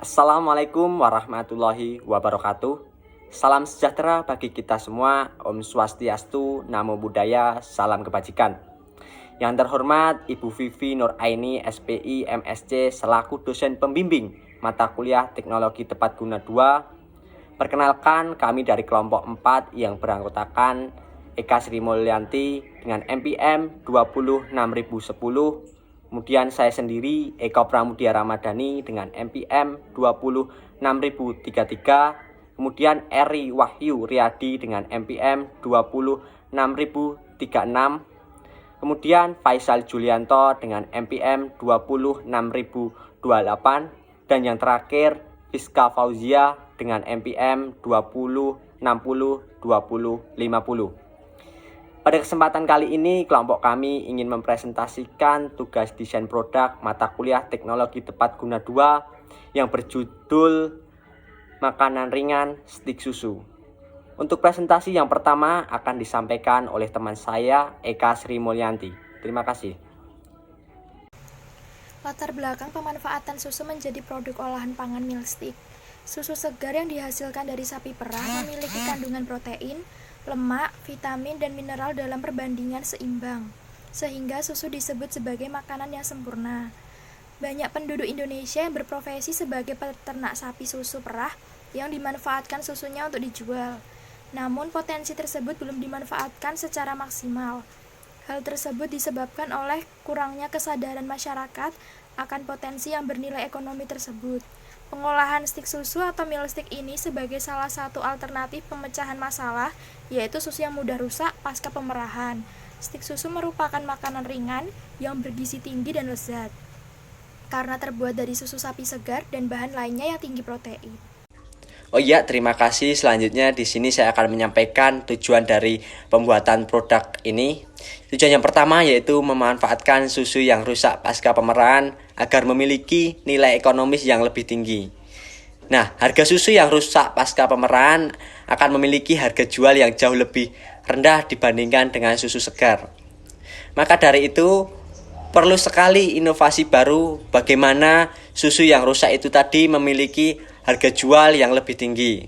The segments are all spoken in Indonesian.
Assalamualaikum warahmatullahi wabarakatuh. Salam sejahtera bagi kita semua. Om Swastiastu, Namo Buddhaya, salam kebajikan. Yang terhormat Ibu Vivi Nuraini, SPI, MSc, selaku dosen pembimbing mata kuliah Teknologi Tepat Guna 2. Perkenalkan, kami dari kelompok 4 yang beranggotakan Eka Sri Mulyanti dengan MPM 26010. Kemudian saya sendiri Eka Pramudia Ramadhani dengan MPM 26033. Kemudian Eri Wahyu Riyadi dengan MPM 26036. Kemudian Faisal Julianto dengan MPM 26028. Dan yang terakhir Fiska Fauzia dengan MPM 20602050. Pada kesempatan kali ini, kelompok kami ingin mempresentasikan tugas desain produk mata kuliah Teknologi Tepat Guna 2 yang berjudul Makanan Ringan Stik Susu. Untuk presentasi yang pertama akan disampaikan oleh teman saya, Eka Sri Mulyanti. Terima kasih. Latar belakang pemanfaatan susu menjadi produk olahan pangan milk stick. Susu segar yang dihasilkan dari sapi perah memiliki kandungan protein, lemak, vitamin, dan mineral dalam perbandingan seimbang, sehingga susu disebut sebagai makanan yang sempurna. Banyak penduduk Indonesia yang berprofesi sebagai peternak sapi susu perah yang dimanfaatkan susunya untuk dijual. Namun potensi tersebut belum dimanfaatkan secara maksimal. Hal tersebut disebabkan oleh kurangnya kesadaran masyarakat akan potensi yang bernilai ekonomi tersebut. Pengolahan stik susu atau milk stick ini sebagai salah satu alternatif pemecahan masalah, yaitu susu yang mudah rusak pasca pemerahan. Stik susu merupakan makanan ringan yang bergizi tinggi dan lezat, karena terbuat dari susu sapi segar dan bahan lainnya yang tinggi protein. Oh iya, terima kasih. Selanjutnya di sini saya akan menyampaikan tujuan dari pembuatan produk ini. Tujuan yang pertama yaitu memanfaatkan susu yang rusak pasca pemerahan agar memiliki nilai ekonomis yang lebih tinggi. Nah, harga susu yang rusak pasca pemerahan akan memiliki harga jual yang jauh lebih rendah dibandingkan dengan susu segar. Maka dari itu, perlu sekali inovasi baru bagaimana susu yang rusak itu tadi memiliki harga jual yang lebih tinggi.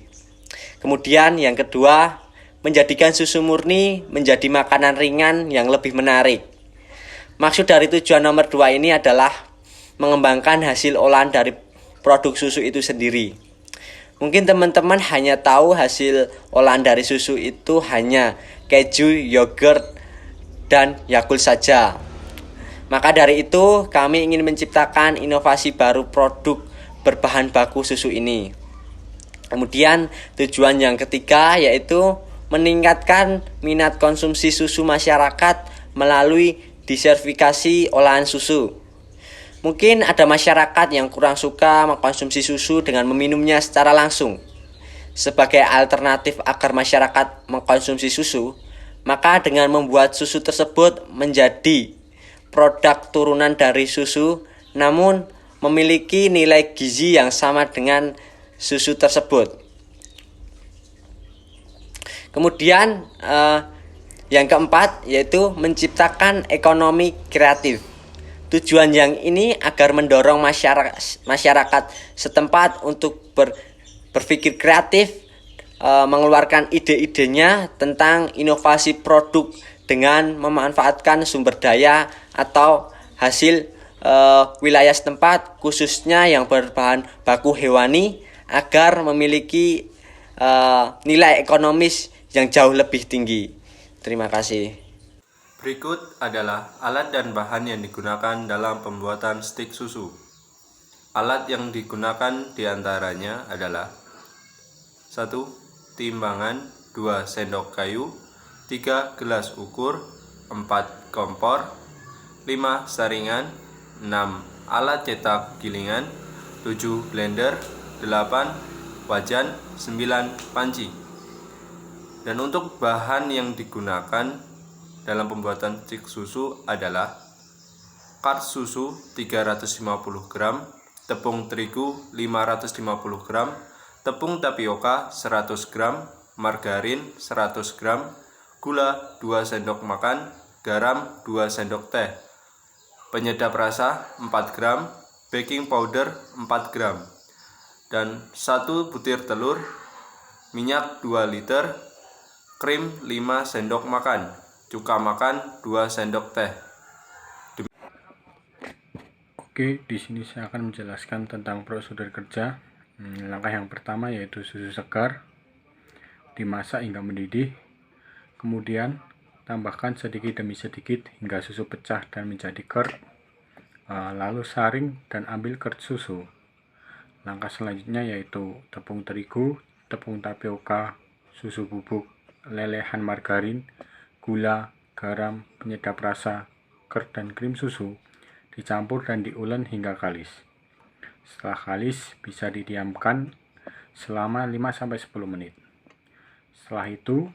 Kemudian yang kedua, menjadikan susu murni menjadi makanan ringan yang lebih menarik. Maksud dari tujuan nomor 2 ini adalah mengembangkan hasil olahan dari produk susu itu sendiri. Mungkin teman-teman hanya tahu hasil olahan dari susu itu hanya keju, yogurt, dan Yakult saja. Maka dari itu kami ingin menciptakan inovasi baru produk berbahan baku susu ini. Kemudian tujuan yang ketiga yaitu meningkatkan minat konsumsi susu masyarakat melalui diversifikasi olahan susu. Mungkin ada masyarakat yang kurang suka mengkonsumsi susu dengan meminumnya secara langsung. Sebagai alternatif agar masyarakat mengkonsumsi susu, maka dengan membuat susu tersebut menjadi produk turunan dari susu, namun memiliki nilai gizi yang sama dengan susu tersebut. Kemudian yang keempat yaitu menciptakan ekonomi kreatif. Tujuan yang ini agar mendorong masyarakat setempat untuk berpikir kreatif, mengeluarkan ide-idenya tentang inovasi produk dengan memanfaatkan sumber daya atau hasil wilayah setempat, khususnya yang berbahan baku hewani, agar memiliki nilai ekonomis yang jauh lebih tinggi. Terima kasih. Berikut adalah alat dan bahan yang digunakan dalam pembuatan stik susu. Alat yang digunakan diantaranya adalah 1. Timbangan 2 sendok kayu, 3 gelas ukur, 4 kompor, 5 saringan, 6 alat cetak gilingan, 7 blender, 8 wajan, 9 panci. Dan untuk bahan yang digunakan dalam pembuatan stik susu adalah kart susu 350 gram, tepung terigu 550 gram, tepung tapioka 100 gram, margarin 100 gram, gula 2 sendok makan, garam 2 sendok teh, penyedap rasa 4 gram, baking powder 4 gram. dan 1 butir telur, minyak 2 liter, krim 5 sendok makan, cuka makan 2 sendok teh. Oke, di sini saya akan menjelaskan tentang prosedur kerja. Langkah yang pertama yaitu susu segar dimasak hingga mendidih. Kemudian tambahkan sedikit demi sedikit hingga susu pecah dan menjadi curd. Lalu saring dan ambil curd susu. Langkah selanjutnya yaitu tepung terigu, tepung tapioka, susu bubuk, lelehan margarin, gula, garam, penyedap rasa, curd dan krim susu dicampur dan diulen hingga kalis. Setelah kalis, bisa didiamkan selama 5-10 menit. Setelah itu,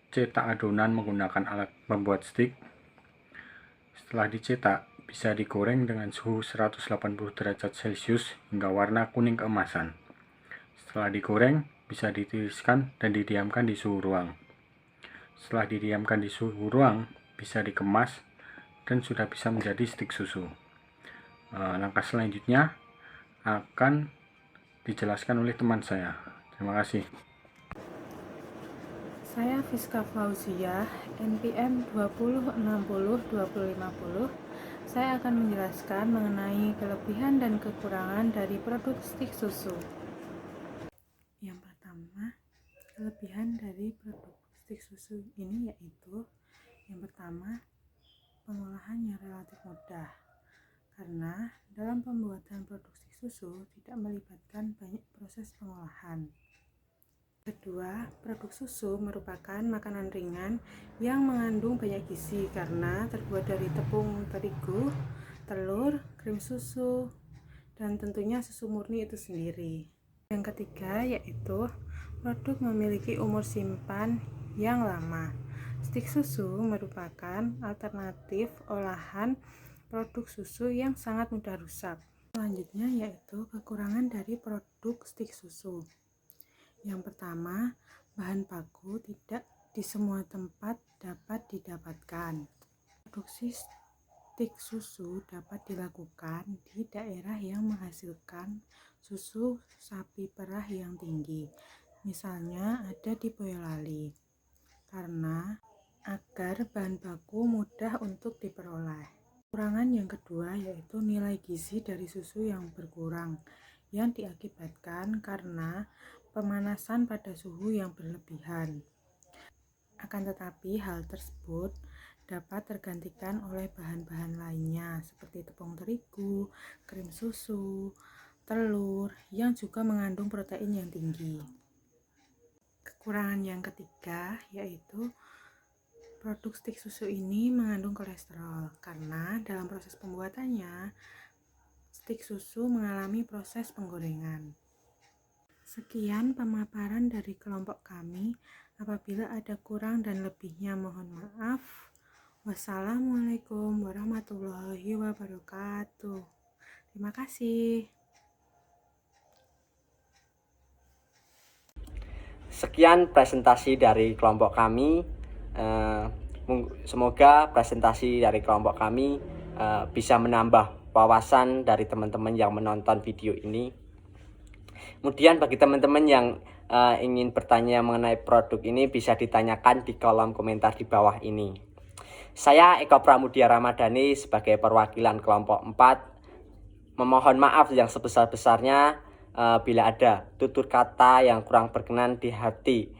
cetak adonan menggunakan alat pembuat stik. Setelah dicetak, bisa digoreng dengan suhu 180 derajat Celcius hingga warna kuning keemasan. Setelah digoreng, bisa ditiriskan dan didiamkan di suhu ruang. Setelah didiamkan di suhu ruang, bisa dikemas dan sudah bisa menjadi stik susu. Langkah selanjutnya akan dijelaskan oleh teman saya. Terima kasih. Saya Fiska Fauzia, NPM 20602050. Saya akan menjelaskan mengenai kelebihan dan kekurangan dari produk stik susu. Yang pertama, kelebihan dari produk stik susu ini yaitu yang pertama, pengolahannya relatif mudah. Karena dalam pembuatan produk stik susu tidak melibatkan banyak proses pengolahan. Kedua, produk susu merupakan makanan ringan yang mengandung banyak gizi karena terbuat dari tepung terigu, telur, krim susu, dan tentunya susu murni itu sendiri. Yang ketiga yaitu produk memiliki umur simpan yang lama. Stik susu merupakan alternatif olahan produk susu yang sangat mudah rusak. Selanjutnya yaitu kekurangan dari produk stik susu. Yang pertama, bahan baku tidak di semua tempat dapat didapatkan. Produksi stik susu dapat dilakukan di daerah yang menghasilkan susu sapi perah yang tinggi. Misalnya ada di Boyolali. Karena agar bahan baku mudah untuk diperoleh. Kekurangan yang kedua yaitu nilai gizi dari susu yang berkurang yang diakibatkan karena pemanasan pada suhu yang berlebihan. Akan tetapi hal tersebut dapat tergantikan oleh bahan-bahan lainnya seperti tepung terigu, krim susu, telur yang juga mengandung protein yang tinggi. Kekurangan yang ketiga yaitu produk stik susu ini mengandung kolesterol karena dalam proses pembuatannya stik susu mengalami proses penggorengan. Sekian pemaparan dari kelompok kami. Apabila ada kurang dan lebihnya mohon maaf. Wassalamualaikum warahmatullahi wabarakatuh. Terima kasih. Sekian presentasi dari kelompok kami. Semoga presentasi dari kelompok kami bisa menambah wawasan dari teman-teman yang menonton video ini. Kemudian bagi teman-teman yang ingin bertanya mengenai produk ini bisa ditanyakan di kolom komentar di bawah ini. Saya Eko Pramudia Ramadhani sebagai perwakilan kelompok 4 memohon maaf yang sebesar-besarnya bila ada tutur kata yang kurang berkenan di hati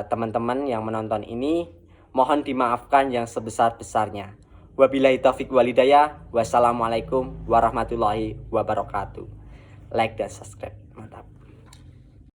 teman-teman yang menonton ini. Mohon dimaafkan yang sebesar-besarnya. Wabillahi taufik walhidayah. Wassalamualaikum warahmatullahi wabarakatuh. Like dan subscribe. Mantap.